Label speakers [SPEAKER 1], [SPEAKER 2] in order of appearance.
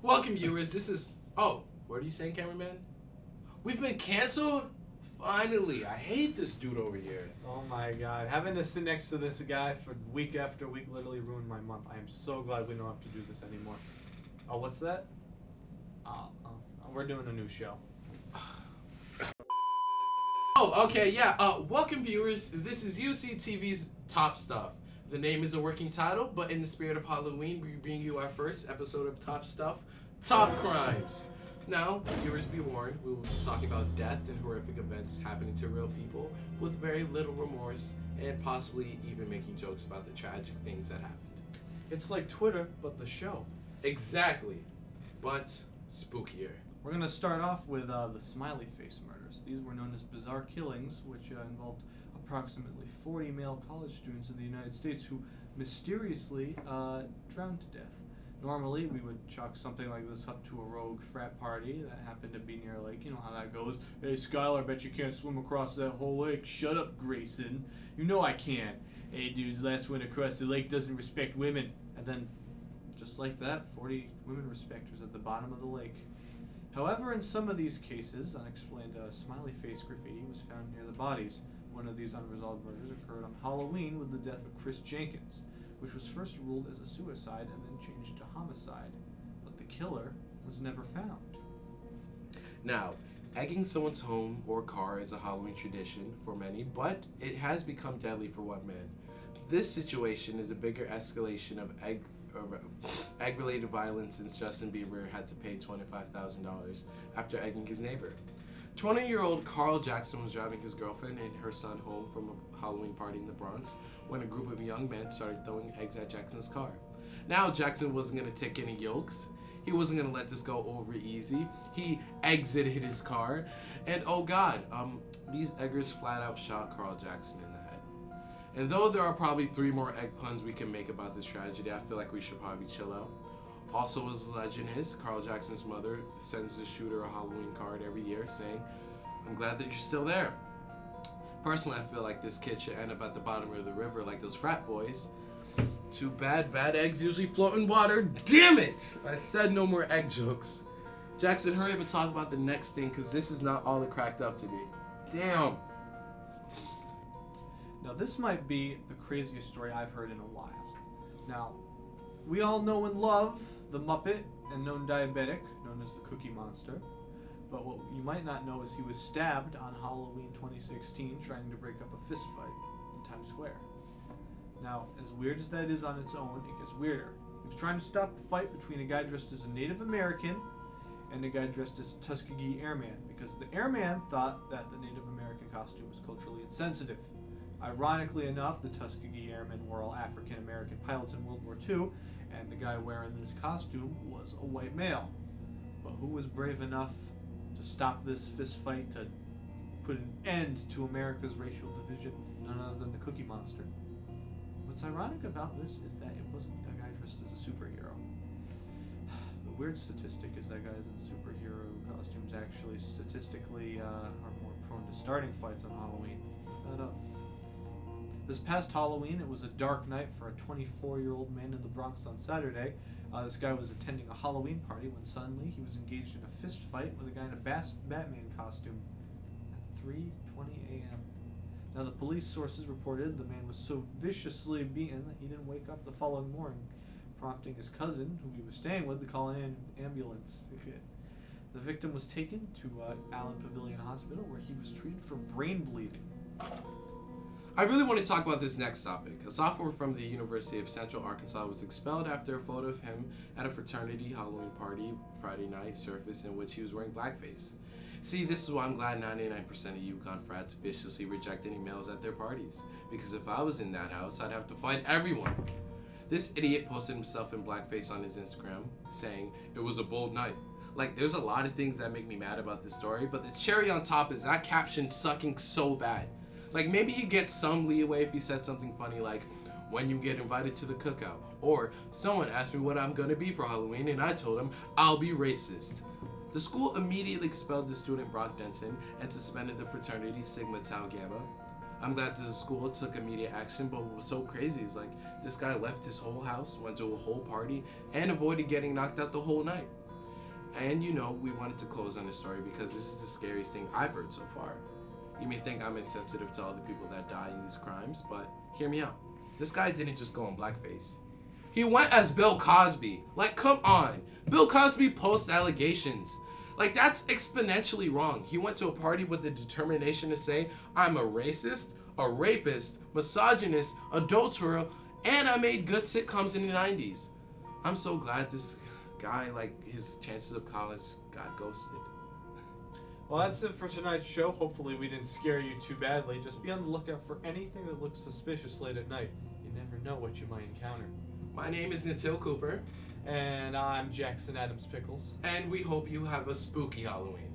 [SPEAKER 1] Welcome, viewers. This is. Oh, what are you saying, cameraman? We've been canceled? Finally. I hate this dude over here.
[SPEAKER 2] Oh my god. Having to sit next to this guy for week after week literally ruined my month. I am so glad we don't have to do this anymore. Oh, what's that? We're doing a new show.
[SPEAKER 1] Oh, okay, yeah. Welcome, viewers. This is UCTV's Top Stuff. The name is a working title, but in the spirit of Halloween, we bring you our first episode of Top Stuff, Top Crimes. Now, viewers be warned, we will be talking about death and horrific events happening to real people with very little remorse and possibly even making jokes about the tragic things that happened.
[SPEAKER 2] It's like Twitter, but the show.
[SPEAKER 1] Exactly, but spookier.
[SPEAKER 2] We're going to start off with the Smiley face murders. These were known as bizarre killings, which involved approximately 40 male college students in the United States who mysteriously drowned to death. Normally, we would chalk something like this up to a rogue frat party that happened to be near a lake. You know how that goes. Hey, Skylar, I bet you can't swim across that whole lake. Shut up, Grayson. You know I can. Hey, dude's last one across the lake doesn't respect women. And then, just like that, 40 women respecters at the bottom of the lake. However, in some of these cases, unexplained smiley face graffiti was found near the bodies. One of these unresolved murders occurred on Halloween with the death of Chris Jenkins, which was first ruled as a suicide and then changed to homicide. But the killer was never found.
[SPEAKER 1] Now, egging someone's home or car is a Halloween tradition for many, but it has become deadly for one man. This situation is a bigger escalation of egg-related violence since Justin Bieber had to pay $25,000 after egging his neighbor. 20-year-old Carl Jackson was driving his girlfriend and her son home from a Halloween party in the Bronx when a group of young men started throwing eggs at Jackson's car. Now, Jackson wasn't going to take any yokes. He wasn't going to let this go over easy. He exited his car, and oh god, these eggers flat out shot Carl Jackson in the head. And though there are probably 3 more egg puns we can make about this tragedy, I feel like we should probably chill out. Also, as the legend is, Carl Jackson's mother sends the shooter a Halloween card every year saying, "I'm glad that you're still there." Personally, I feel like this kid should end up at the bottom of the river like those frat boys. Too bad eggs usually float in water. Damn it! I said no more egg jokes. Jackson, hurry up and talk about the next thing, because this is not all it cracked up to be. Damn.
[SPEAKER 2] Now, this might be the craziest story I've heard in a while. Now, we all know and love the Muppet and known diabetic, known as the Cookie Monster. But what you might not know is he was stabbed on Halloween 2016 trying to break up a fist fight in Times Square. Now, as weird as that is on its own, it gets weirder. He was trying to stop the fight between a guy dressed as a Native American and a guy dressed as a Tuskegee Airman, because the Airman thought that the Native American costume was culturally insensitive. Ironically enough, the Tuskegee Airmen were all African American pilots in World War II, and the guy wearing this costume was a white male. But who was brave enough to stop this fist fight, to put an end to America's racial division? None other than the Cookie Monster. What's ironic about this is that it wasn't a guy dressed as a superhero. The weird statistic is that guys in superhero costumes actually statistically are more prone to starting fights on Halloween. Look that up. This past Halloween, it was a dark night for a 24-year-old man in the Bronx on Saturday. This guy was attending a Halloween party when suddenly he was engaged in a fist fight with a guy in a Batman costume at 3:20 a.m. Now, the police sources reported the man was so viciously beaten that he didn't wake up the following morning, prompting his cousin, who he was staying with, to call an ambulance. The victim was taken to Allen Pavilion Hospital, where he was treated for brain bleeding.
[SPEAKER 1] I really want to talk about this next topic. A sophomore from the University of Central Arkansas was expelled after a photo of him at a fraternity Halloween party Friday night surfaced in which he was wearing blackface. See, this is why I'm glad 99% of UConn frats viciously reject any males at their parties. Because if I was in that house, I'd have to fight everyone. This idiot posted himself in blackface on his Instagram, saying, "It was a bold night." Like, there's a lot of things that make me mad about this story, but the cherry on top is that caption sucking so bad. Like, maybe he gets some leeway if he said something funny like, "When you get invited to the cookout," or "Someone asked me what I'm gonna be for Halloween and I told him I'll be racist." The school immediately expelled the student Brock Denton and suspended the fraternity Sigma Tau Gamma. I'm glad the school took immediate action, but what was so crazy is like this guy left his whole house, went to a whole party, and avoided getting knocked out the whole night. And you know, we wanted to close on this story because this is the scariest thing I've heard so far. You may think I'm insensitive to all the people that die in these crimes, but hear me out. This guy didn't just go on blackface. He went as Bill Cosby. Like, come on. Bill Cosby post allegations. Like, that's exponentially wrong. He went to a party with the determination to say, I'm a racist, a rapist, misogynist, adulterer, and I made good sitcoms in the 90s. I'm so glad this guy, like, his chances of college got ghosted.
[SPEAKER 2] Well, that's it for tonight's show. Hopefully we didn't scare you too badly. Just be on the lookout for anything that looks suspicious late at night. You never know what you might encounter.
[SPEAKER 1] My name is Natil Cooper.
[SPEAKER 2] And I'm Jackson Adams Pickles.
[SPEAKER 1] And we hope you have a spooky Halloween.